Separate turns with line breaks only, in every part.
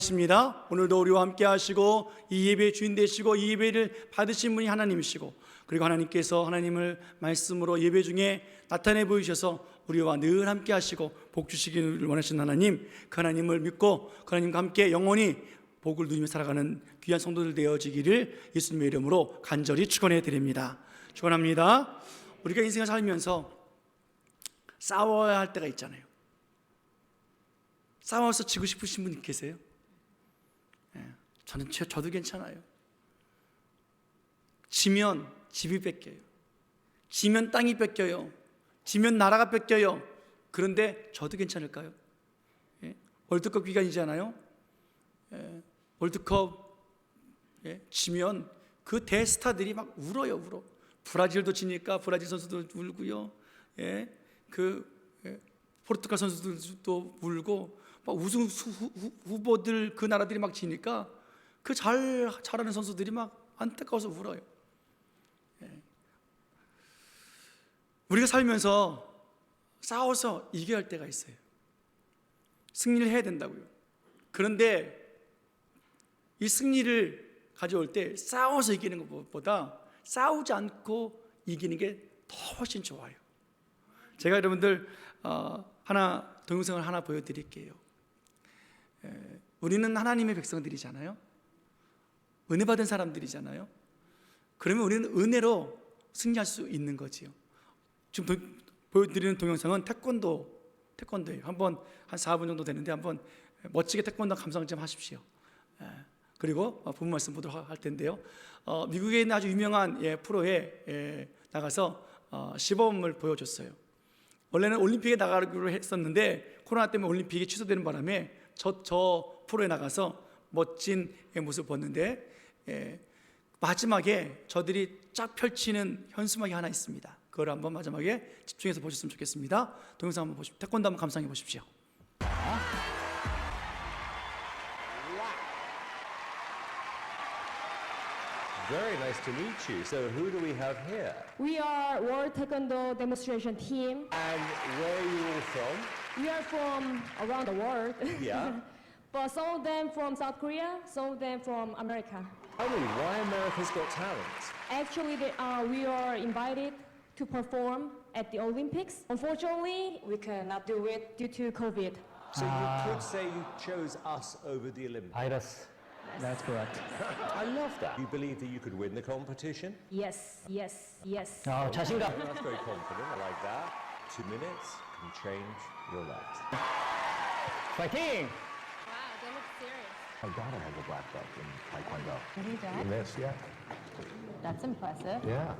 있습니다. 오늘도 우리와 함께 하시고 이 예배의 주인 되시고 이 예배를 받으신 분이 하나님이시고, 그리고 하나님께서 하나님을 말씀으로 예배 중에 나타내 보이셔서 우리와 늘 함께 하시고 복 주시기를 원하시는 하나님, 그 하나님을 믿고 그 하나님과 함께 영원히 복을 누리며 살아가는 귀한 성도들 되어지기를 예수님의 이름으로 간절히 축원해 드립니다. 축원합니다. 우리가 인생을 살면서 싸워야 할 때가 있잖아요. 싸워서 지고 싶으신 분 계세요? 저도 괜찮아요. 지면 집이 뺏겨요. 지면 땅이 뺏겨요. 지면 나라가 뺏겨요. 그런데 저도 괜찮을까요? 월드컵 기간이잖아요. 월드컵 지면 그 대스타들이 막 울어요, 울어. 브라질도 지니까 브라질 선수도 울고요. 포르투갈 선수들도 울고, 막 우승 후보들 그 나라들이 막 지니까 그 잘하는 선수들이 막 안타까워서 울어요. 우리가 살면서 싸워서 이겨야 할 때가 있어요. 승리를 해야 된다고요. 그런데 이 승리를 가져올 때 싸워서 이기는 것보다 싸우지 않고 이기는 게 더 훨씬 좋아요. 제가 여러분들 동영상을 하나 보여드릴게요. 우리는 하나님의 백성들이잖아요. 은혜 받은 사람들이잖아요. 그러면 우리는 은혜로 승리할 수 있는 거지요. 지금 보여드리는 동영상은 태권도예요. 한번 한 4분 정도 되는데 한번 멋지게 태권도 감상 좀 하십시오. 그리고 본문 말씀 보도록 할 텐데요. 미국에 있는 아주 유명한 프로에 나가서 시범을 보여줬어요. 원래는 올림픽에 나가기로 했었는데 코로나 때문에 올림픽이 취소되는 바람에 저 프로에 나가서 멋진 모습을 보였는데, 마지막에 저들이 쫙 펼치는 현수막이 하나 있습니다. 그걸 한번 마지막에 집중해서 보셨으면 좋겠습니다. 동영상 한번 보십시오. 태권도 한번 감상해 보십시오.
Very nice to meet you. So who do we have here?
We are World Taekwondo Demonstration Team.
And where are you all from?
We are from around the world.
Yeah.
But some of them from South Korea, some of them from America.
Tell me, why America's Got Talent?
Actually, we are invited to perform at the Olympics. Unfortunately, we cannot do it due to COVID.
So you could say you chose us over the Olympics.
Virus. That's correct.
I love that. You believe that you could win the competition?
Yes, yes, yes.
자신감.
That's very confident. I like that. 2 minutes can change your life.
파이팅!
Wow, they look serious.
My daughter has a black belt in Taekwondo.
Really, Dad?
In this, yeah.
That's impressive.
Yeah.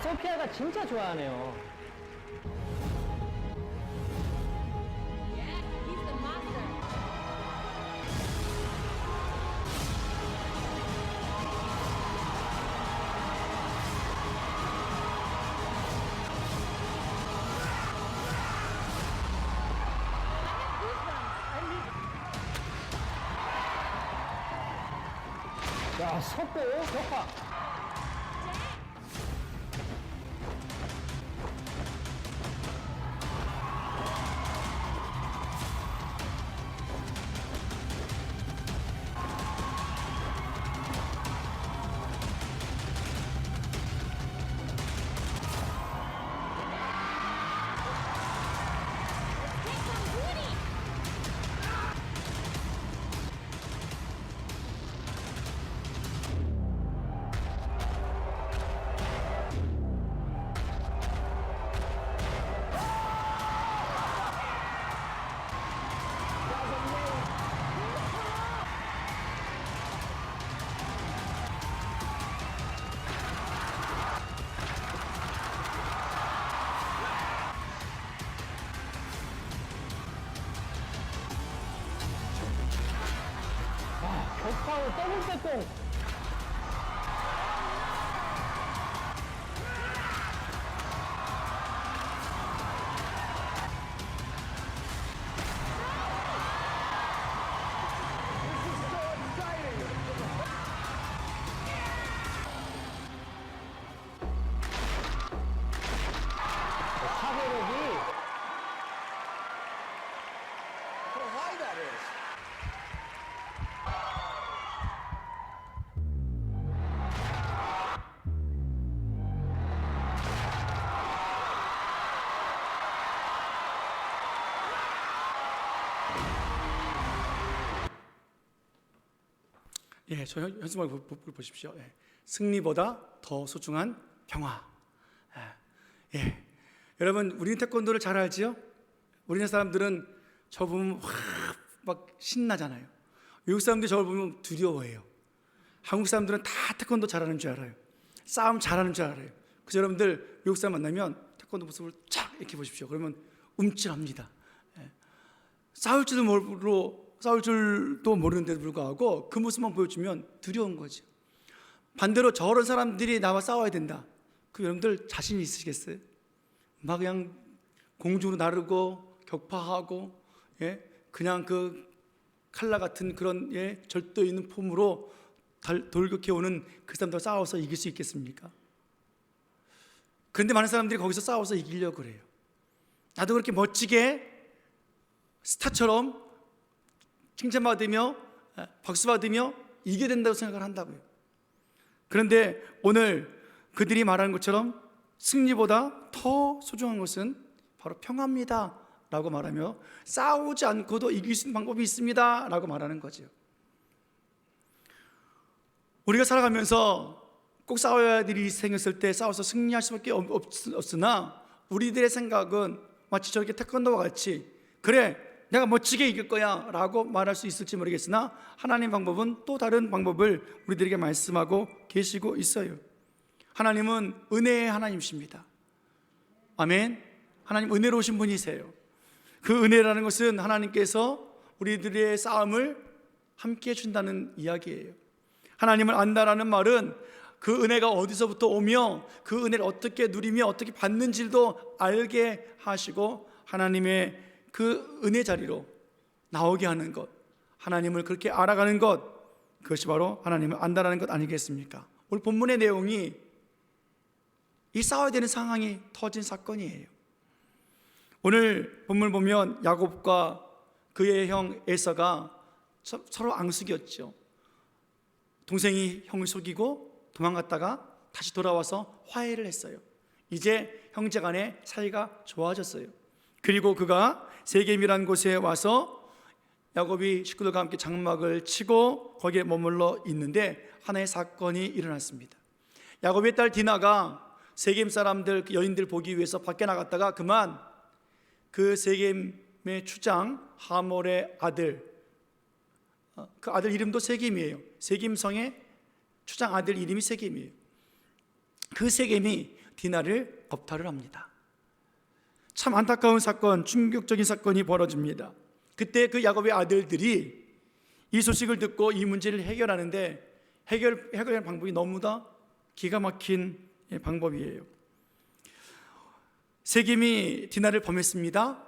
소피아가 진짜 좋아하네요.
Yes, he's the master.
야, 속도 격파. 와우, 더블 백공. 사고력이
How high that is.
예, 저 현수막 보십시오. 예. 승리보다 더 소중한 평화. 예. 여러분, 우리는 태권도를 잘 알지요? 우리나라 사람들은 저 보면 막 신나잖아요. 외국 사람들이 저를 보면 두려워해요. 한국 사람들은 다 태권도 잘하는 줄 알아요. 싸움 잘하는 줄 알아요. 그래서 여러분들 외국 사람 만나면 태권도 모습을 쫙 이렇게 보십시오. 그러면 움찔합니다. 예. 싸울 줄도 모르는데도 불구하고 그 모습만 보여주면 두려운 거죠. 반대로 저런 사람들이 나와 싸워야 된다. 그 여러분들 자신 있으시겠어요? 막 그냥 공중으로 나르고 격파하고, 예? 그냥 그 칼라 같은 그런, 예? 절도 있는 폼으로 돌격해 오는 그 사람들과 싸워서 이길 수 있겠습니까? 그런데 많은 사람들이 거기서 싸워서 이기려고 그래요. 나도 그렇게 멋지게 스타처럼 칭찬받으며 박수받으며 이겨야 된다고 생각을 한다고요. 그런데 오늘 그들이 말하는 것처럼 승리보다 더 소중한 것은 바로 평화입니다 라고 말하며 싸우지 않고도 이길 수 있는 방법이 있습니다 라고 말하는 거죠. 우리가 살아가면서 꼭 싸워야 할 일이 생겼을 때 싸워서 승리할 수밖에 없으나 우리들의 생각은 마치 저렇게 태권도와 같이 그래 내가 멋지게 이길 거야 라고 말할 수 있을지 모르겠으나 하나님의 방법은 또 다른 방법을 우리들에게 말씀하고 계시고 있어요. 하나님은 은혜의 하나님이십니다. 아멘. 하나님 은혜로우신 분이세요. 그 은혜라는 것은 하나님께서 우리들의 싸움을 함께 해준다는 이야기예요. 하나님을 안다라는 말은 그 은혜가 어디서부터 오며 그 은혜를 어떻게 누리며 어떻게 받는지도 알게 하시고 하나님의 그 은혜 자리로 나오게 하는 것, 하나님을 그렇게 알아가는 것, 그것이 바로 하나님을 안다라는 것 아니겠습니까? 오늘 본문의 내용이 이 싸워야 되는 상황이 터진 사건이에요. 오늘 본문을 보면 야곱과 그의 형 에서가 서로 앙숙이었죠. 동생이 형을 속이고 도망갔다가 다시 돌아와서 화해를 했어요. 이제 형제간의 사이가 좋아졌어요. 그리고 그가 세겜이라는 곳에 와서 야곱이 식구들과 함께 장막을 치고 거기에 머물러 있는데 하나의 사건이 일어났습니다. 야곱의 딸 디나가 세겜 사람들, 여인들 보기 위해서 밖에 나갔다가 그만 그 세겜의 추장 하몰의 아들, 그 아들 이름도 세겜이에요. 세겜성의 추장 아들 이름이 세겜이에요. 그 세겜이 디나를 겁탈을 합니다. 참 안타까운 사건, 충격적인 사건이 벌어집니다. 그때 그 야곱의 아들들이 이 소식을 듣고 이 문제를 해결하는데 해결할 방법이 너무나 기가 막힌 방법이에요. 세겜이 디나를 범했습니다.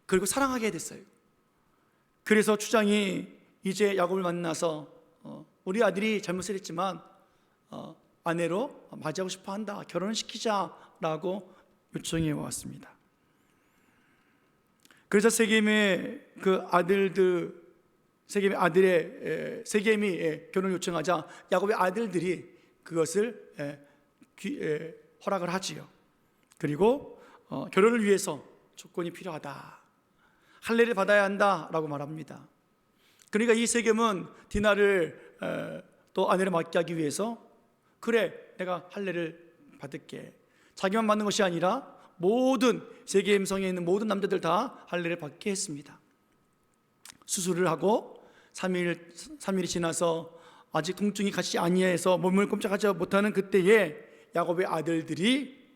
그리고 사랑하게 됐어요. 그래서 추장이 이제 야곱을 만나서 우리 아들이 잘못을 했지만 아내로 맞이하고 싶어 한다. 결혼을 시키자라고 요청해 왔습니다. 그래서 세겜의 그 아들들, 세겜이 결혼 요청하자 야곱의 아들들이 그것을 허락을 하지요. 그리고 결혼을 위해서 조건이 필요하다. 할례를 받아야 한다라고 말합니다. 그러니까 이 세겜은 디나를 또 아내를 맡게 하기 위해서 그래 내가 할례를 받을게. 자기만 받는 것이 아니라 모든 세겜 성에 있는 모든 남자들 다 할례를 받게 했습니다. 수술을 하고 3일이 지나서 아직 통증이 가시지 아니해서 몸을 꼼짝하지 못하는 그때에 야곱의 아들들이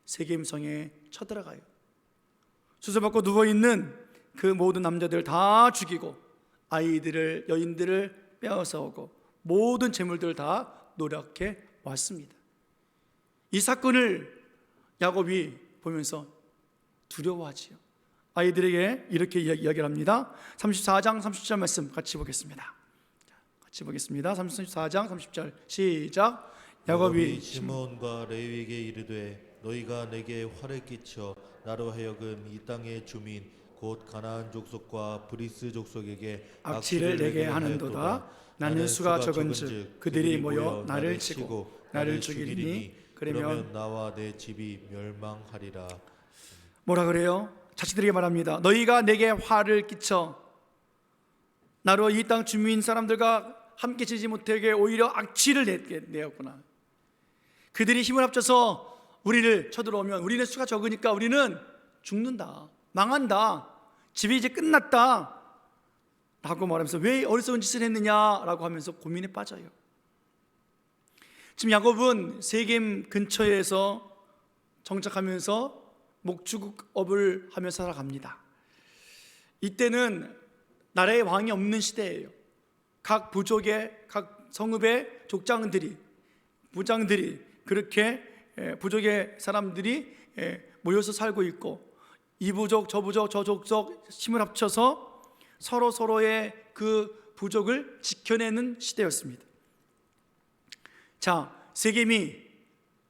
세겜 성에 쳐들어가요. 수술받고 누워있는 그 모든 남자들 다 죽이고 아이들을 여인들을 빼앗아 오고 모든 재물들을 다 노력해 왔습니다. 이 사건을 야곱이 보면서 두려워하지요. 아이들에게 이렇게 이야기를 합니다. 34장 30절 말씀 같이 보겠습니다. 같이 보겠습니다. 34장 30절 시작. 야곱이
시므온과 레위에게 이르되 너희가 내게 화를 끼쳐 나로 하여금 이 땅의 주민 곧 가나안 족속과 브리스 족속에게
악취를 내게 하는도다. 나는 수가 적은즉 그들이 모여 나를 치고 나를 죽이리니 그러면
나와 내 집이 멸망하리라.
뭐라 그래요? 자식들에게 말합니다. 너희가 내게 화를 끼쳐 나로 이 땅 주민 사람들과 함께 지지 못하게 오히려 악취를 내었구나. 그들이 힘을 합쳐서 우리를 쳐들어오면 우리는 수가 적으니까 우리는 죽는다, 망한다, 집이 이제 끝났다 라고 말하면서 왜 어리석은 짓을 했느냐라고 하면서 고민에 빠져요. 지금 야곱은 세겜 근처에서 정착하면서 목축업을 하면서 살아갑니다. 이때는 나라의 왕이 없는 시대예요. 각 부족의 각 성읍의 족장들이 부장들이 그렇게 부족의 사람들이 모여서 살고 있고 이 부족 저 부족 저 족속 힘을 합쳐서 서로의 그 부족을 지켜내는 시대였습니다. 자, 세겜이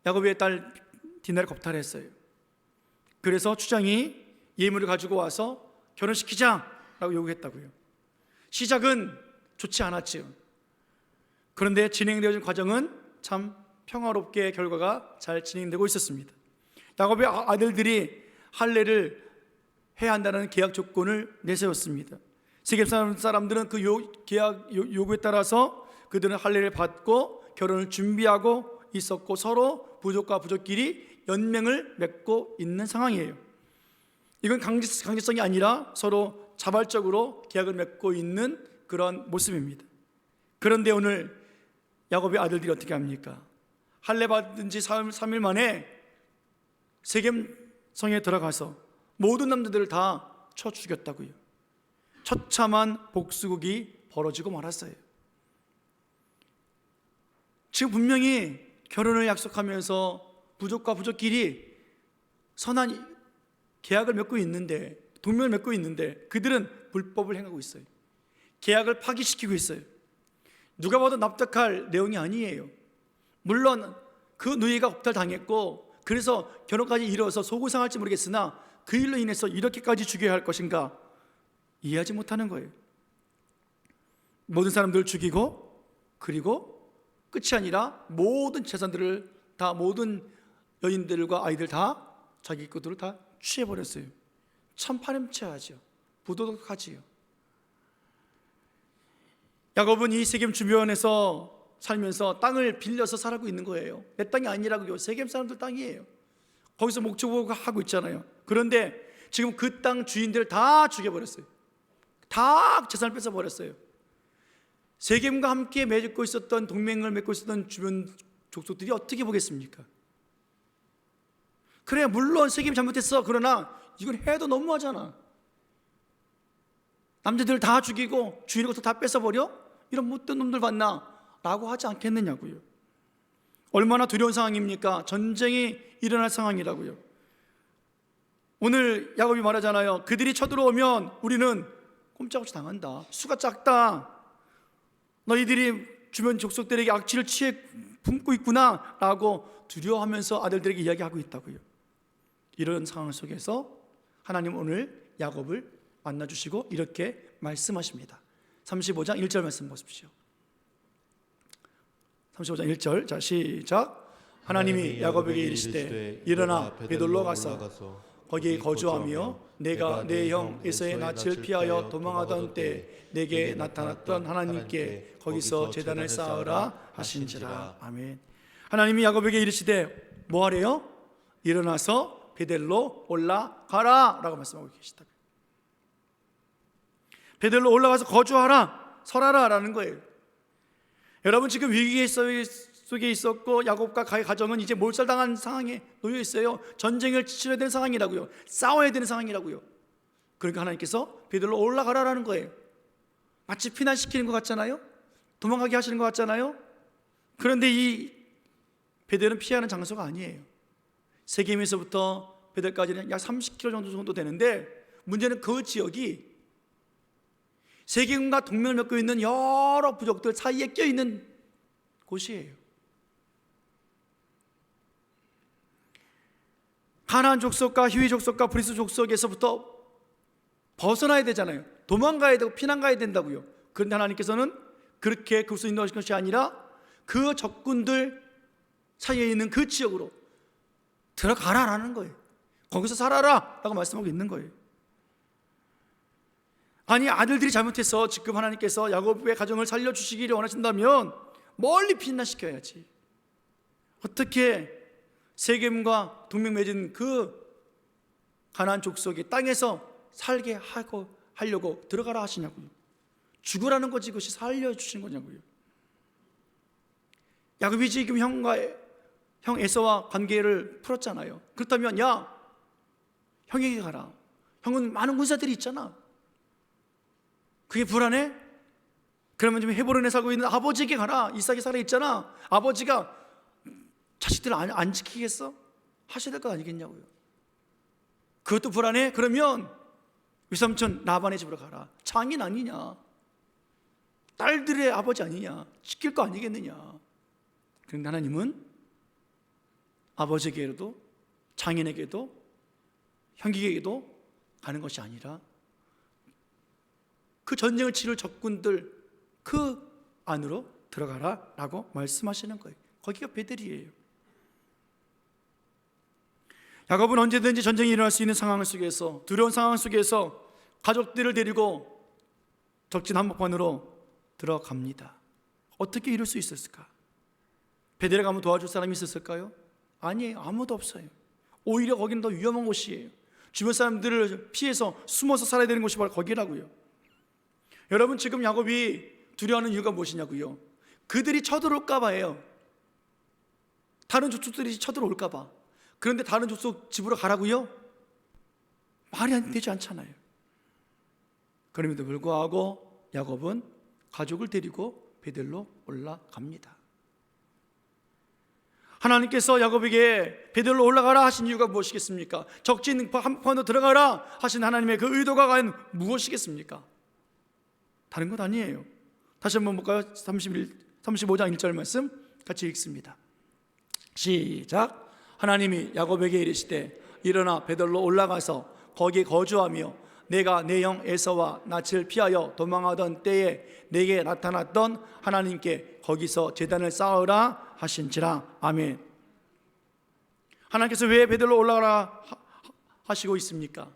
야곱의 딸 디나를 겁탈했어요. 그래서 추장이 예물을 가지고 와서 결혼시키자라고 요구했다고요. 시작은 좋지 않았지요. 그런데 진행되어진 과정은 참 평화롭게 결과가 잘 진행되고 있었습니다. 야곱의 아들들이 할례를 해야 한다는 계약 조건을 내세웠습니다. 세겜 사람들은 그 계약 요구에 따라서 그들은 할례를 받고 결혼을 준비하고 있었고 서로 부족과 부족끼리 연맹을 맺고 있는 상황이에요. 이건 강제성이 아니라 서로 자발적으로 계약을 맺고 있는 그런 모습입니다. 그런데 오늘 야곱의 아들들이 어떻게 합니까? 할례 받은 지 3일 만에 세겜 성에 들어가서 모든 남자들을 다 쳐 죽였다고요. 처참한 복수극이 벌어지고 말았어요. 지금 분명히 결혼을 약속하면서 부족과 부족끼리 선한 계약을 맺고 있는데, 동맹을 맺고 있는데 그들은 불법을 행하고 있어요. 계약을 파기시키고 있어요. 누가 봐도 납득할 내용이 아니에요. 물론 그 누이가 겁탈당했고 그래서 결혼까지 이뤄서 속을 상할지 모르겠으나 그 일로 인해서 이렇게까지 죽여야 할 것인가 이해하지 못하는 거예요. 모든 사람들을 죽이고 그리고 끝이 아니라 모든 재산들을 다 모든 여인들과 아이들 다 자기 것들을 다 취해버렸어요. 참 파렴치하죠. 부도덕하지요. 야곱은 이 세겜 주변에서 살면서 땅을 빌려서 살고 있는 거예요. 내 땅이 아니라고요. 세겜 사람들 땅이에요. 거기서 목축하고 있잖아요. 그런데 지금 그 땅 주인들을 다 죽여버렸어요. 다 재산을 뺏어버렸어요. 세겜과 함께 맺고 있었던 동맹을 맺고 있었던 주변 족속들이 어떻게 보겠습니까? 그래 물론 세겜이 잘못했어. 그러나 이건 해도 너무하잖아. 남자들을 다 죽이고 주인의 것을 다 뺏어버려? 이런 못된 놈들 봤나? 라고 하지 않겠느냐고요. 얼마나 두려운 상황입니까? 전쟁이 일어날 상황이라고요. 오늘 야곱이 말하잖아요. 그들이 쳐들어오면 우리는 꼼짝없이 당한다. 수가 작다. 너희들이 주변 족속들에게 악취를 취해 품고 있구나 라고 두려워하면서 아들들에게 이야기하고 있다고요. 이런 상황 속에서 하나님 오늘 야곱을 만나주시고 이렇게 말씀하십니다. 35장 1절 말씀 보십시오. 35장 1절 자 시작. 하나님이 야곱에게 이르시되 일어나 베들로 가서 거기에 거주하며 내가 내 형 에서의 낯을 피하여 도망하던 때 내게 나타났던 하나님께 거기서 제단을 쌓으라 하신지라. 아멘. 하나님이 야곱에게 이르시되 뭐 하래요? 일어나서 베델로 올라가라 라고 말씀하고 계시다. 베델로 올라가서 거주하라, 설하라 라는 거예요. 여러분 지금 위기 속에 있었고 야곱과 그의 가정은 이제 몰살당한 상황에 놓여 있어요. 전쟁을 치러야 되는 상황이라고요. 싸워야 되는 상황이라고요. 그러니까 하나님께서 베델로 올라가라라는 거예요. 마치 피난시키는 것 같잖아요. 도망가게 하시는 것 같잖아요. 그런데 이 베델은 피하는 장소가 아니에요. 세겜에서부터 베델까지는 약 30km 정도 되는데, 문제는 그 지역이 세겜과 동맹을 맺고 있는 여러 부족들 사이에 껴있는 곳이에요. 가나안 족속과 히위 족속과 브리스 족속에서부터 벗어나야 되잖아요. 도망가야 되고 피난 가야 된다고요. 그런데 하나님께서는 그렇게 그곳을 인도하신 것이 아니라 그 적군들 사이에 있는 그 지역으로 들어가라라는 거예요. 거기서 살아라 라고 말씀하고 있는 거예요. 아니, 아들들이 잘못해서 지금 하나님께서 야곱의 가정을 살려주시기를 원하신다면 멀리 피난시켜야지. 어떻게 세겜과 동맹 맺은 그 가나안 족속의 땅에서 살게 하려고 들어가라 하시냐고요. 죽으라는 거지 그것이 살려주신 거냐고요. 야곱이 지금 형 에서와 관계를 풀었잖아요. 그렇다면 야, 형에게 가라. 형은 많은 군사들이 있잖아. 그게 불안해? 그러면 지금 헤브론에 살고 있는 아버지에게 가라. 이삭이 살아있잖아. 아버지가 자식들을 안 지키겠어? 하셔야 될 것 아니겠냐고요. 그것도 불안해? 그러면 외삼촌 라반의 집으로 가라. 장인 아니냐? 딸들의 아버지 아니냐? 지킬 거 아니겠느냐? 그런데 하나님은 아버지에게도 장인에게도 형에게도 가는 것이 아니라 그 전쟁을 치를 적군들 그 안으로 들어가라 라고 말씀하시는 거예요. 거기가 베델이에요. 야곱은 언제든지 전쟁이 일어날 수 있는 상황 속에서, 두려운 상황 속에서 가족들을 데리고 적진 한복판으로 들어갑니다. 어떻게 이룰 수 있었을까? 베델에 가면 도와줄 사람이 있었을까요? 아니에요. 아무도 없어요. 오히려 거기는 더 위험한 곳이에요. 주변 사람들을 피해서 숨어서 살아야 되는 곳이 바로 거기라고요. 여러분, 지금 야곱이 두려워하는 이유가 무엇이냐고요? 그들이 쳐들어올까 봐예요. 다른 족속들이 쳐들어올까 봐. 그런데 다른 족속 집으로 가라고요? 말이 안 되지 않잖아요. 그럼에도 불구하고 야곱은 가족을 데리고 베델로 올라갑니다. 하나님께서 야곱에게 베델로 올라가라 하신 이유가 무엇이겠습니까? 적진 한복판으로 들어가라 하신 하나님의 그 의도가 과연 무엇이겠습니까? 다른 것 아니에요. 다시 한번 볼까요? 35장 1절 말씀 같이 읽습니다. 시작. 하나님이 야곱에게 이르시되 일어나 베델로 올라가서 거기에 거주하며 내가 내 형 에서와 낯을 피하여 도망하던 때에 내게 나타났던 하나님께 거기서 제단을 쌓으라 하신지라. 아멘. 하나님께서 왜 베델로 올라가라 하시고 있습니까?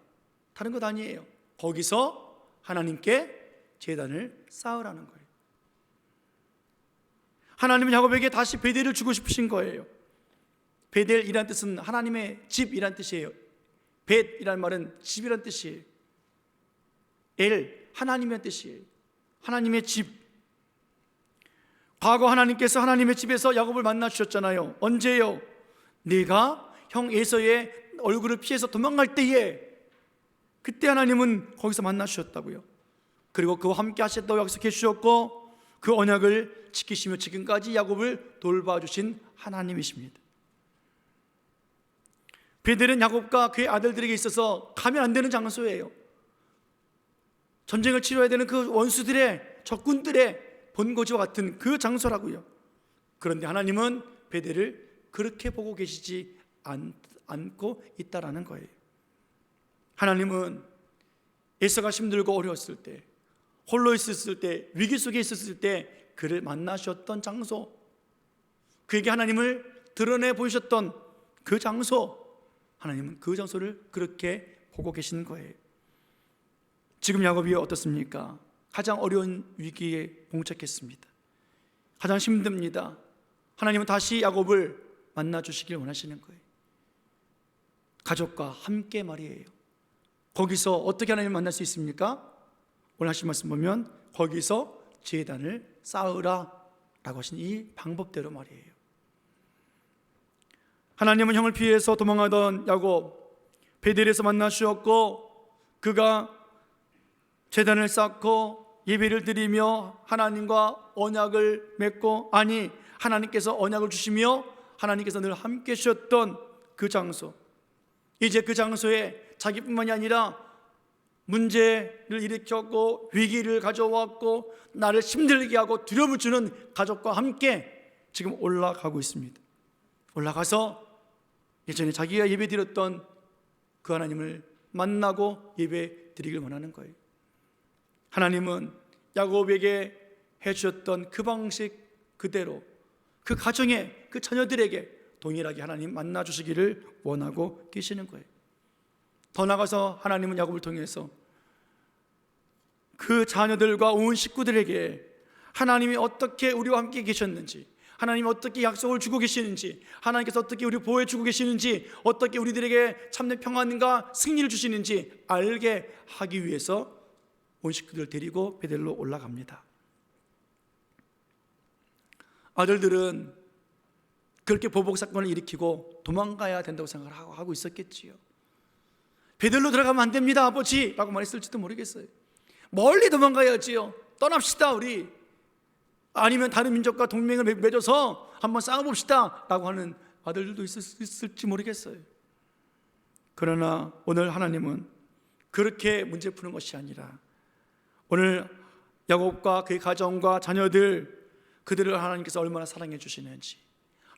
다른 것 아니에요. 거기서 하나님께 제단을 쌓으라는 거예요. 하나님은 야곱에게 다시 베델을 주고 싶으신 거예요. 베델이란 뜻은 하나님의 집이란 뜻이에요. 벳이란 말은 집이란 뜻이에요. 하나님의 뜻이에요. 하나님의 집. 과거 하나님께서 하나님의 집에서 야곱을 만나 주셨잖아요. 언제요? 네가 형 에서의 얼굴을 피해서 도망갈 때에, 그때 하나님은 거기서 만나 주셨다고요. 그리고 그와 함께 하셨다고 약속해 주셨고 그 언약을 지키시며 지금까지 야곱을 돌봐주신 하나님이십니다. 베델은 야곱과 그의 아들들에게 있어서 가면 안 되는 장소예요. 전쟁을 치러야 되는 그 원수들의, 적군들의 본거지와 같은 그 장소라고요. 그런데 하나님은 베델을 그렇게 보고 계시지 않고 있다라는 거예요. 하나님은 에서가 힘들고 어려웠을 때, 홀로 있었을 때, 위기 속에 있었을 때 그를 만나셨던 장소, 그에게 하나님을 드러내 보이셨던 그 장소, 하나님은 그 장소를 그렇게 보고 계시는 거예요. 지금 야곱이 어떻습니까? 가장 어려운 위기에 봉착했습니다. 가장 힘듭니다. 하나님은 다시 야곱을 만나 주시길 원하시는 거예요. 가족과 함께 말이에요. 거기서 어떻게 하나님을 만날 수 있습니까? 오늘 하신 말씀 보면 거기서 제단을 쌓으라 라고 하신 이 방법대로 말이에요. 하나님은 형을 피해서 도망하던 야곱, 베델에서 만나 주셨고 그가 제단을 쌓고 예배를 드리며 하나님과 언약을 맺고, 아니 하나님께서 언약을 주시며 하나님께서 늘 함께 하셨던 그 장소, 이제 그 장소에 자기뿐만이 아니라 문제를 일으켰고 위기를 가져왔고 나를 힘들게 하고 두려움을 주는 가족과 함께 지금 올라가고 있습니다. 올라가서 예전에 자기가 예배 드렸던 그 하나님을 만나고 예배 드리길 원하는 거예요. 하나님은 야곱에게 해주셨던 그 방식 그대로 그 가정에, 그 자녀들에게 동일하게 하나님 만나 주시기를 원하고 계시는 거예요. 더 나아가서 하나님은 야곱을 통해서 그 자녀들과 온 식구들에게 하나님이 어떻게 우리와 함께 계셨는지, 하나님이 어떻게 약속을 주고 계시는지, 하나님께서 어떻게 우리를 보호해 주고 계시는지, 어떻게 우리들에게 참된 평안과 승리를 주시는지 알게 하기 위해서 온 식구들을 데리고 베델로 올라갑니다. 아들들은 그렇게 보복 사건을 일으키고 도망가야 된다고 생각을 하고 있었겠지요. 베델로 들어가면 안 됩니다 아버지 라고 말했을지도 모르겠어요. 멀리 도망가야지요. 떠납시다 우리. 아니면 다른 민족과 동맹을 맺어서 한번 싸워봅시다 라고 하는 아들들도 있을지 모르겠어요. 그러나 오늘 하나님은 그렇게 문제 푸는 것이 아니라 오늘 야곱과 그의 가정과 자녀들, 그들을 하나님께서 얼마나 사랑해 주시는지,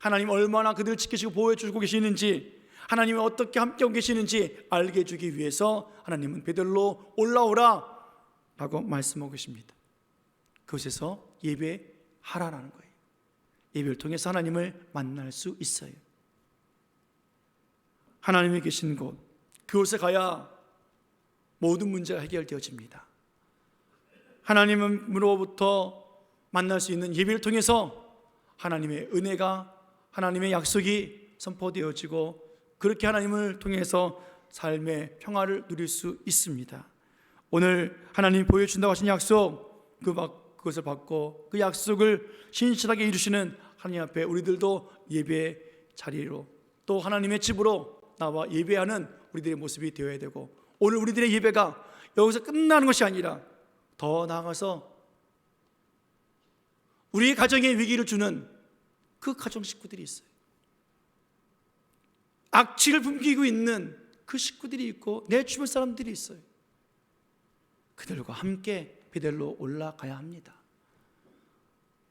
하나님 얼마나 그들을 지키시고 보호해 주고 계시는지, 하나님이 어떻게 함께하고 계시는지 알게 해주기 위해서 하나님은 베델로 올라오라 라고 말씀하고 계십니다. 그곳에서 예배하라라는 거예요. 예배를 통해서 하나님을 만날 수 있어요. 하나님이 계신 곳, 그곳에 가야 모든 문제가 해결되어집니다. 하나님으로부터 만날 수 있는 예배를 통해서 하나님의 은혜가, 하나님의 약속이 선포되어지고 그렇게 하나님을 통해서 삶의 평화를 누릴 수 있습니다. 오늘 하나님이 보여준다고 하신 약속, 그것을 받고 그 약속을 신실하게 이루시는 하나님 앞에 우리들도 예배 자리로, 또 하나님의 집으로 나와 예배하는 우리들의 모습이 되어야 되고, 오늘 우리들의 예배가 여기서 끝나는 것이 아니라 더 나아가서 우리 가정에 위기를 주는 그 가정 식구들이 있어요. 악취를 풍기고 있는 그 식구들이 있고 내 주변 사람들이 있어요. 그들과 함께 베델로 올라가야 합니다.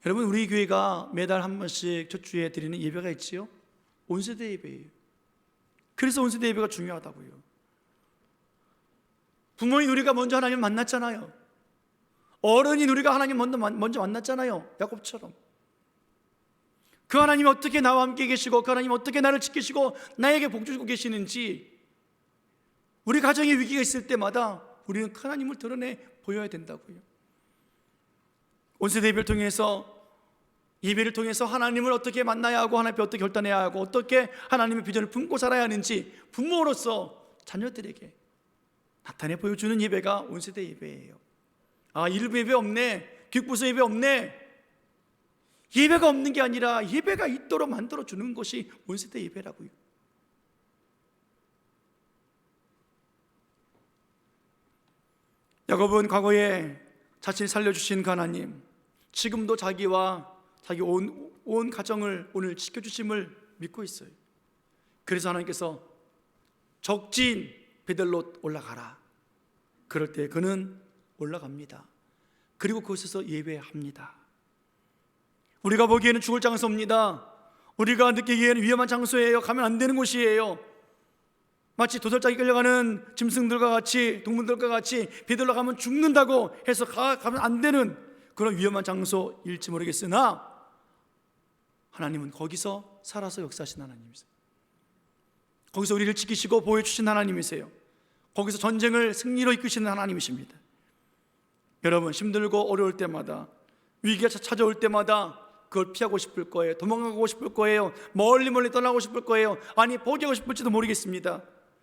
여러분, 우리 교회가 매달 한 번씩 첫 주에 드리는 예배가 있지요. 온세대 예배예요. 그래서 온세대 예배가 중요하다고요. 부모인 우리가 먼저 하나님을 만났잖아요. 어른인 우리가 하나님 먼저 만났잖아요. 야곱처럼. 그 하나님이 어떻게 나와 함께 계시고 그 하나님이 어떻게 나를 지키시고 나에게 복 주고 계시는지, 우리 가정에 위기가 있을 때마다 우리는 그 하나님을 드러내 보여야 된다고요. 온세대 예배를 통해서, 예배를 통해서 하나님을 어떻게 만나야 하고 하나님 앞에 어떻게 결단해야 하고 어떻게 하나님의 비전을 품고 살아야 하는지 부모로서 자녀들에게 나타내 보여주는 예배가 온세대 예배예요. 아, 일부 예배 없네, 교육부서 예배 없네, 예배가 없는 게 아니라 예배가 있도록 만들어주는 것이 온세대 예배라고요. 야곱은 과거에 자신이 살려주신 그 하나님, 지금도 자기와 자기 온 가정을 오늘 지켜주심을 믿고 있어요. 그래서 하나님께서 적진 베델로 올라가라. 그럴 때 그는 올라갑니다. 그리고 그곳에서 예배합니다. 우리가 보기에는 죽을 장소입니다. 우리가 느끼기에는 위험한 장소예요. 가면 안 되는 곳이에요. 마치 도살장에 끌려가는 짐승들과 같이, 동물들과 같이 베델로 가면 죽는다고 해서 가면 안 되는 그런 위험한 장소일지 모르겠으나 하나님은 거기서 살아서 역사하신 하나님이세요. 거기서 우리를 지키시고 보호해주신 하나님이세요. 거기서 전쟁을 승리로 이끄시는 하나님이십니다. 여러분, 힘들고 어려울 때마다, 위기가 찾아올 때마다 그걸 피하고 싶을 거예요. 도망가고 싶을 거예요. 멀리 떠나고 싶을 거예요. 아니, 포기하고 싶을지도 모르겠습니다.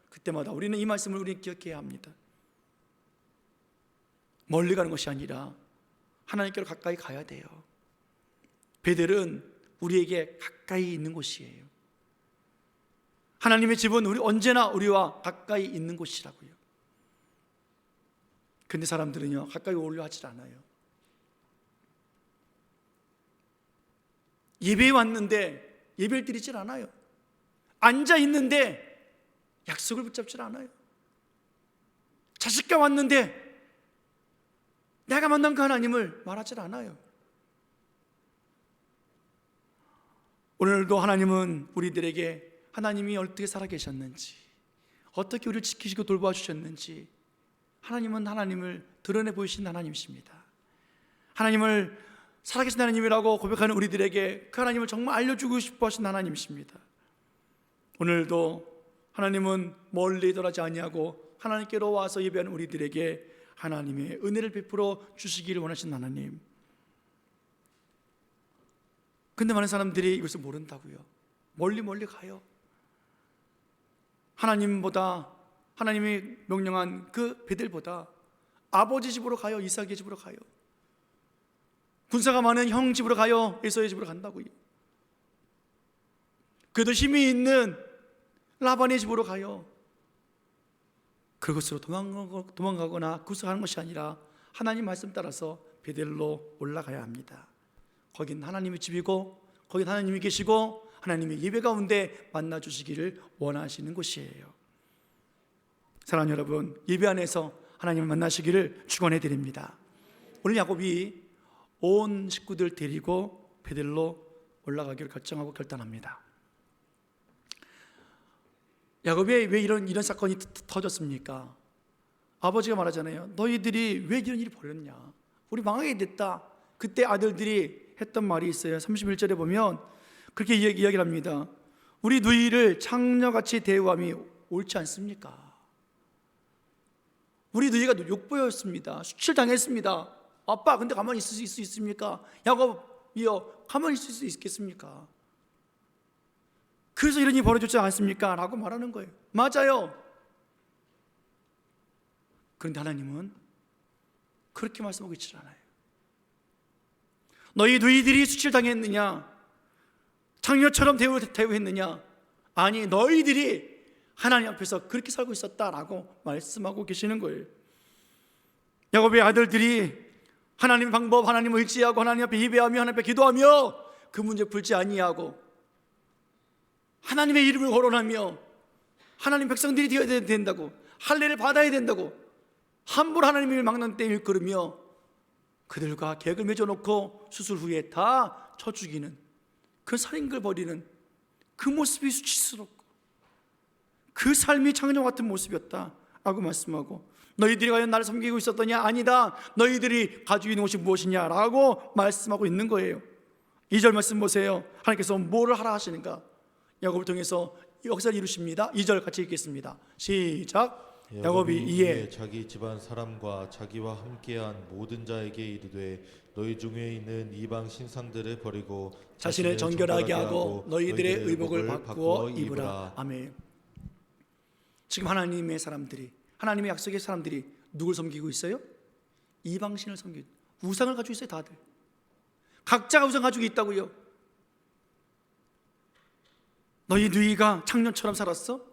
그때마다 우리는 이 말씀을 우리는 기억해야 합니다. 멀리 가는 것이 아니라 하나님께로 가까이 가야 돼요. 베델은 우리에게 가까이 있는 곳이에요. 하나님의 집은 언제나 우리와 가까이 있는 곳이라고요. 근데 사람들은요, 가까이 오려 하질 않아요. 예배에 왔는데 예배를 드리질 않아요. 앉아 있는데 약속을 붙잡질 않아요. 자식과 왔는데 내가 만난 그 하나님을 말하질 않아요. 오늘도 하나님은 우리들에게 하나님이 어떻게 살아계셨는지, 어떻게 우리를 지키시고 돌봐주셨는지, 하나님은 하나님을 드러내 보이신 하나님이십니다. 하나님을 살아계신 하나님이라고 고백하는 우리들에게 그 하나님을 정말 알려주고 싶어 하신 하나님이십니다. 오늘도 하나님은 멀리 떠나지 아니하고 하나님께로 와서 예배하는 우리들에게 하나님의 은혜를 베풀어 주시기를 원하신 하나님. 근데 많은 사람들이 이것을 모른다고요. 멀리 가요. 하나님보다, 하나님이 명령한 그 베델보다 아버지 집으로 가요. 이삭의 집으로 가요. 군사가 많은 형 집으로 가요. 에서의 집으로 간다고요. 그래도 힘이 있는 라반의 집으로 가요. 그것으로 도망가거나 구속하는 것이 아니라 하나님 말씀 따라서 베델로 올라가야 합니다. 거긴 하나님의 집이고, 거긴 하나님이 계시고 하나님의 예배 가운데 만나 주시기를 원하시는 곳이에요. 사랑하는 여러분, 예배 안에서 하나님을 만나시기를 축원해 드립니다. 오늘 야곱이 온 식구들 데리고 베델로 올라가기를 결정하고 결단합니다. 야곱이 왜 이런 사건이 터졌습니까? 아버지가 말하잖아요. 너희들이 왜 이런 일이 벌어졌냐? 우리 망하게 됐다. 그때 아들들이 했던 말이 있어요. 31절에 보면 그렇게 이야기를 합니다. 우리 누이를 창녀같이 대우함이 옳지 않습니까? 우리 누이가 욕보였습니다. 수출당했습니다. 아빠, 근데 가만히 있을 수 있습니까? 야곱이여, 가만히 있을 수 있겠습니까? 그래서 이런 일이 벌어졌지 않습니까? 라고 말하는 거예요. 맞아요. 그런데 하나님은 그렇게 말씀하고 있지 않아요. 너희 누이들이 수출당했느냐? 창녀처럼 대우했느냐? 아니, 너희들이 하나님 앞에서 그렇게 살고 있었다라고 말씀하고 계시는 거예요. 야곱의 아들들이 하나님의 방법, 하나님을 의지하고 하나님 앞에 예배하며 하나님 앞에 기도하며 그 문제 풀지 아니하고 하나님의 이름을 거론하며 하나님 백성들이 되어야 된다고, 할례를 받아야 된다고 함부로 하나님을 막는 때 일컬으며 그들과 계획을 맺어놓고 수술 후에 다 쳐 죽이는 그 살인을 벌이는 그 모습이 수치스럽고 그 삶이 창녀 같은 모습이었다라고 말씀하고, 너희들이 과연 나를 섬기고 있었더냐? 아니다. 너희들이 가지고 있는 것이 무엇이냐라고 말씀하고 있는 거예요. 2절 말씀 보세요. 하나님께서 뭐를 하라 하시는가? 야곱을 통해서 역사를 이루십니다. 2절 같이 읽겠습니다. 시작. 야곱이 이에
자기 집안 사람과 자기와 함께한 모든 자에게 이르되 너희 중에 있는 이방 신상들을 버리고
자신을 정결하게 하고 너희들의 의복을 바꾸어 입으라. 아멘. 지금 하나님의 사람들이, 하나님의 약속의 사람들이 누굴 섬기고 있어요? 이방신을 섬기고, 우상을 가지고 있어요. 다들 각자가 우상 가지고 있다고요. 너희 누이가 창녀처럼 살았어?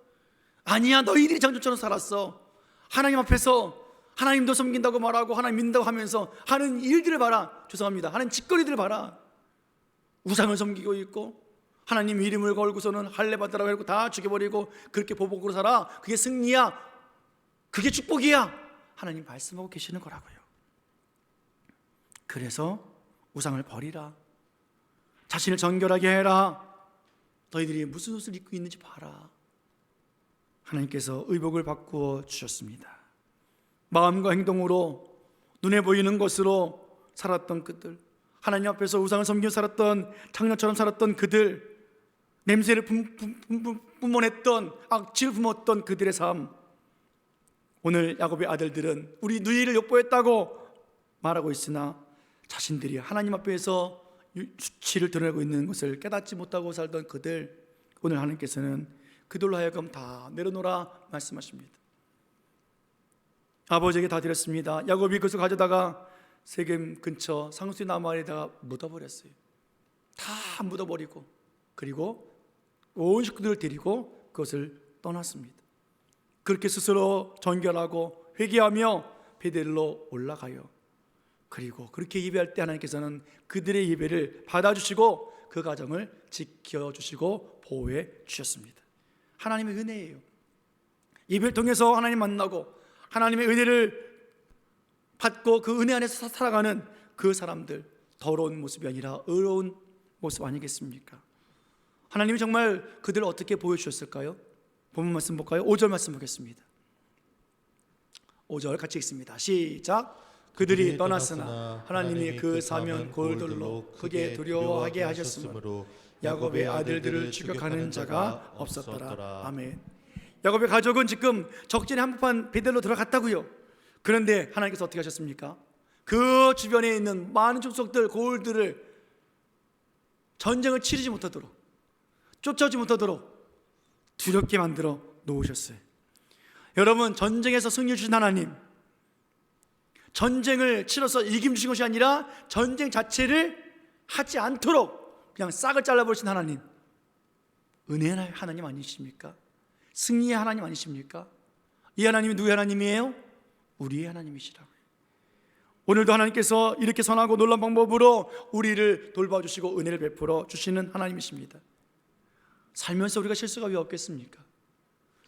아니야, 너희들이 창녀처럼 살았어. 하나님 앞에서 하나님도 섬긴다고 말하고 하나님 믿는다고 하면서 하는 일들을 봐라. 죄송합니다, 하는 짓거리들을 봐라. 우상을 섬기고 있고 하나님 이름을 걸고서는 할례 받으라고 하고 다 죽여버리고 그렇게 보복으로 살아. 그게 승리야, 그게 축복이야, 하나님 말씀하고 계시는 거라고요. 그래서 우상을 버리라, 자신을 정결하게 해라, 너희들이 무슨 옷을 입고 있는지 봐라. 하나님께서 의복을 바꾸어 주셨습니다. 마음과 행동으로 눈에 보이는 것으로 살았던 그들, 하나님 앞에서 우상을 섬기며 살았던 창녀처럼 살았던 그들, 냄새를 뿜어냈던, 악취를 품었던 그들의 삶, 오늘 야곱의 아들들은 우리 누이를 욕보했다고 말하고 있으나 자신들이 하나님 앞에서 수치를 드러내고 있는 것을 깨닫지 못하고 살던 그들, 오늘 하나님께서는 그들로 하여금 다 내려놓으라 말씀하십니다. 아버지에게 다 드렸습니다. 야곱이 그것을 가져다가 세겜 근처 상수리 나무 아래다가 묻어버렸어요. 다 묻어버리고, 그리고 온 식구들을 데리고 그것을 떠났습니다. 그렇게 스스로 정결하고 회개하며 베델로 올라가요. 그리고 그렇게 예배할 때 하나님께서는 그들의 예배를 받아주시고 그 가정을 지켜주시고 보호해 주셨습니다. 하나님의 은혜예요. 예배를 통해서 하나님 만나고 하나님의 은혜를 받고 그 은혜 안에서 살아가는 그 사람들, 더러운 모습이 아니라 의로운 모습 아니겠습니까? 하나님이 정말 그들을 어떻게 보여주셨을까요? 본문 말씀 볼까요? 5절 말씀 보겠습니다. 5절 같이 읽습니다. 시작. 그들이 떠났으나 하나님이 그 사면 골들로 크게 두려워하게 하셨으므로 야곱의 아들들을 추격하는 자가 없었더라. 아멘. 야곱의 가족은 지금 적진의 한복판 베델로 들어갔다고요. 그런데 하나님께서 어떻게 하셨습니까? 그 주변에 있는 많은 족속들, 고을들을 전쟁을 치르지 못하도록, 쫓아오지 못하도록 두렵게 만들어 놓으셨어요. 여러분, 전쟁에서 승리 주신 하나님, 전쟁을 치러서 이김 주신 것이 아니라 전쟁 자체를 하지 않도록 그냥 싹을 잘라버리신 하나님, 은혜의 하나님 아니십니까? 승리의 하나님 아니십니까? 이 하나님이 누구의 하나님이에요? 우리의 하나님이시라고요. 오늘도 하나님께서 이렇게 선하고 놀라운 방법으로 우리를 돌봐주시고 은혜를 베풀어 주시는 하나님이십니다. 살면서 우리가 실수가 왜 없겠습니까?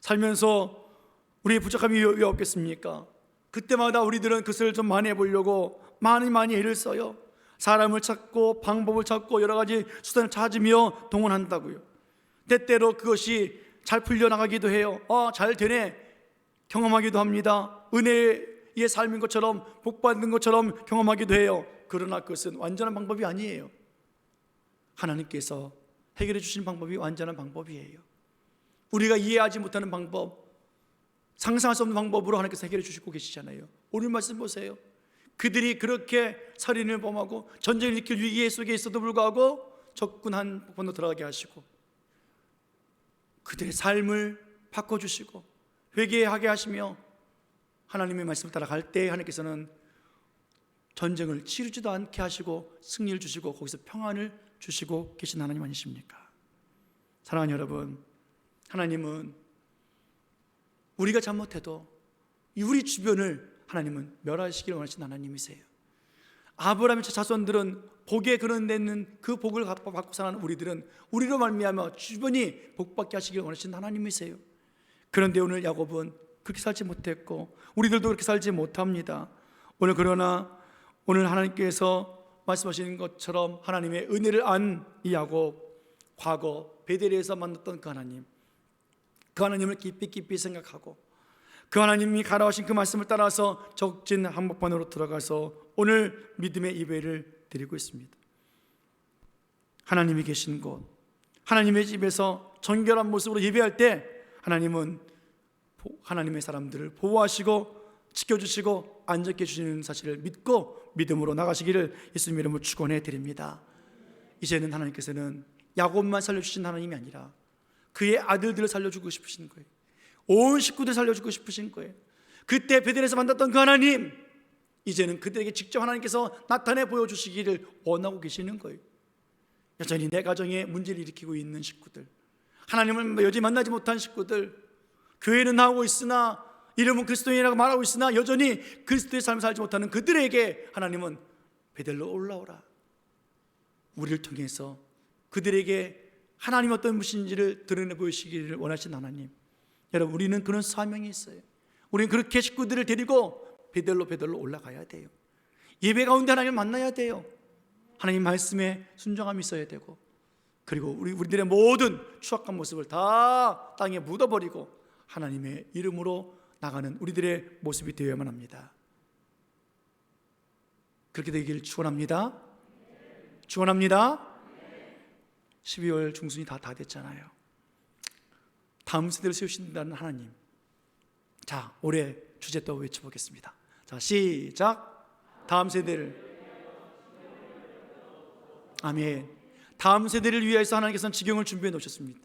살면서 우리의 부족함이 왜 없겠습니까? 그때마다 우리들은 그것을 좀 많이 해보려고 많이 애를 써요. 사람을 찾고 방법을 찾고 여러 가지 수단을 찾으며 동원한다고요. 때때로 그것이 잘 풀려나가기도 해요. 잘 되네 경험하기도 합니다. 은혜의 삶인 것처럼 복받는 것처럼 경험하기도 해요. 그러나 그것은 완전한 방법이 아니에요. 하나님께서 해결해 주신 방법이 완전한 방법이에요. 우리가 이해하지 못하는 방법, 상상할 수 없는 방법으로 하나님께서 해결해 주시고 계시잖아요. 오늘 말씀 보세요. 그들이 그렇게 살인을 범하고 전쟁을 일으킬 위기 속에 있어도 불구하고 적군한 복판으로 들어가게 하시고 그들의 삶을 바꿔주시고 회개하게 하시며 하나님의 말씀을 따라갈 때 하나님께서는 전쟁을 치르지도 않게 하시고 승리를 주시고 거기서 평안을 주시고 계신 하나님 아니십니까? 사랑하는 여러분, 하나님은 우리가 잘못해도 우리 주변을 하나님은 멸하시기를 원하시는 하나님이세요. 아브라함의 자손들은 복에 거론되는 그 복을 받고 사는 우리들은 우리로 말미암아 주변이 복받게 하시기를 원하시는 하나님이세요. 그런데 오늘 야곱은 그렇게 살지 못했고 우리들도 그렇게 살지 못합니다. 그러나 오늘 하나님께서 말씀하시는 것처럼 하나님의 은혜를 안 이 야곱, 과거 베델에서 만났던 그 하나님을 깊이 생각하고 그 하나님이 가라하신 그 말씀을 따라서 적진 한복판으로 들어가서 오늘 믿음의 예배를 드리고 있습니다. 하나님이 계신 곳, 하나님의 집에서 정결한 모습으로 예배할 때 하나님은 하나님의 사람들을 보호하시고 지켜주시고 안전케 해주시는 사실을 믿고 믿음으로 나가시기를 예수님 이름으로 축원해 드립니다. 이제는 하나님께서는 야곱만 살려주신 하나님이 아니라 그의 아들들을 살려주고 싶으신 거예요. 온 식구들 살려주고 싶으신 거예요. 그때 베델에서 만났던 그 하나님, 이제는 그들에게 직접 하나님께서 나타내 보여주시기를 원하고 계시는 거예요. 여전히 내 가정에 문제를 일으키고 있는 식구들, 하나님을 여전히 만나지 못한 식구들, 교회는 나오고 있으나 이름은 그리스도인이라고 말하고 있으나 여전히 그리스도의 삶을 살지 못하는 그들에게 하나님은 베델로 올라오라, 우리를 통해서 그들에게 하나님 어떤 분이신지를 드러내 보이시기를 원하신 하나님. 여러분, 우리는 그런 사명이 있어요. 우리는 그렇게 식구들을 데리고 베델로 올라가야 돼요. 예배 가운데 하나님을 만나야 돼요. 하나님 말씀에 순종함이 있어야 되고, 그리고 우리들의 모든 추악한 모습을 다 땅에 묻어버리고 하나님의 이름으로 나가는 우리들의 모습이 되어야만 합니다. 그렇게 되기를 축원합니다. 축원합니다. 12월 중순이 다 됐잖아요. 다음 세대를 세우신다는 하나님. 자, 올해 주제 또 외쳐보겠습니다. 자, 시작. 다음 세대를. 아멘. 다음 세대를 위해서 하나님께서는 지경을 준비해 놓으셨습니다.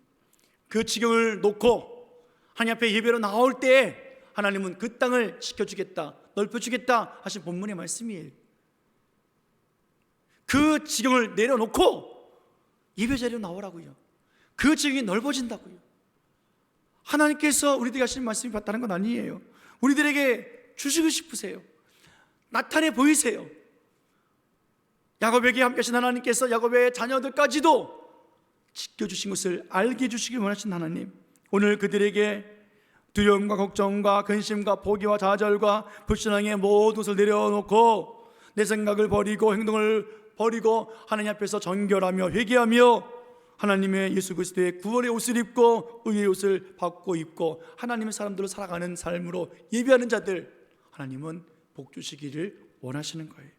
그 지경을 놓고 하나님 앞에 예배로 나올 때 하나님은 그 땅을 지켜주겠다, 넓혀주겠다 하신 본문의 말씀이에요. 그 지경을 내려놓고 예배 자리로 나오라고요. 그 지경이 넓어진다고요. 하나님께서 우리들에게 하시는 말씀이 맞다는 건 아니에요. 우리들에게 주시고 싶으세요. 나타내 보이세요. 야곱에게 함께하신 하나님께서 야곱의 자녀들까지도 지켜주신 것을 알게 해주시길 원하신 하나님, 오늘 그들에게 두려움과 걱정과 근심과 포기와 좌절과 불신앙의 모든 것을 내려놓고 내 생각을 버리고 행동을 버리고 하나님 앞에서 정결하며 회개하며 하나님의 예수 그리스도의 구원의 옷을 입고 의의 옷을 받고 입고 하나님의 사람들로 살아가는 삶으로 예비하는 자들, 하나님은 복 주시기를 원하시는 거예요.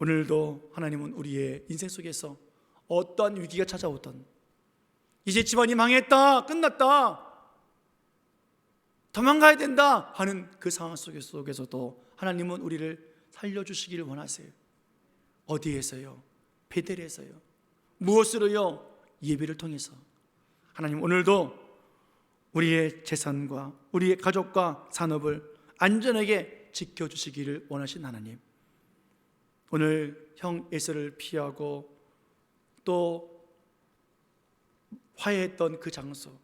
오늘도 하나님은 우리의 인생 속에서 어떠한 위기가 찾아오던, 이제 집안이 망했다, 끝났다, 도망가야 된다 하는 그 상황 속에서도 하나님은 우리를 살려주시기를 원하세요. 어디에서요? 베델에서요. 무엇으로요? 예배를 통해서. 하나님, 오늘도 우리의 재산과 우리의 가족과 산업을 안전하게 지켜주시기를 원하신 하나님, 오늘 형 에서를 피하고 또 화해했던 그 장소,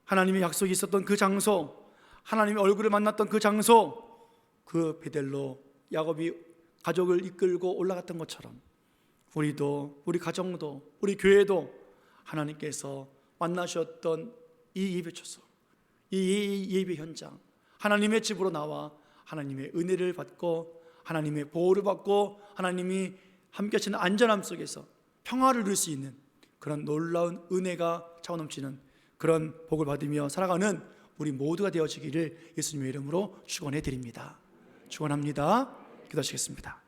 하나님의 약속이 있었던 그 장소, 하나님의 얼굴을 만났던 그 장소, 그 베델로 야곱이 가족을 이끌고 올라갔던 것처럼 우리도, 우리 가정도, 우리 교회도 하나님께서 만나셨던 이 예배 초소, 이 예배 현장, 하나님의 집으로 나와 하나님의 은혜를 받고 하나님의 보호를 받고 하나님이 함께 하시는 안전함 속에서 평화를 누릴 수 있는 그런 놀라운 은혜가 차고 넘치는 그런 복을 받으며 살아가는 우리 모두가 되어지기를 예수님의 이름으로 축원해 드립니다. 축원합니다. 기도하시겠습니다.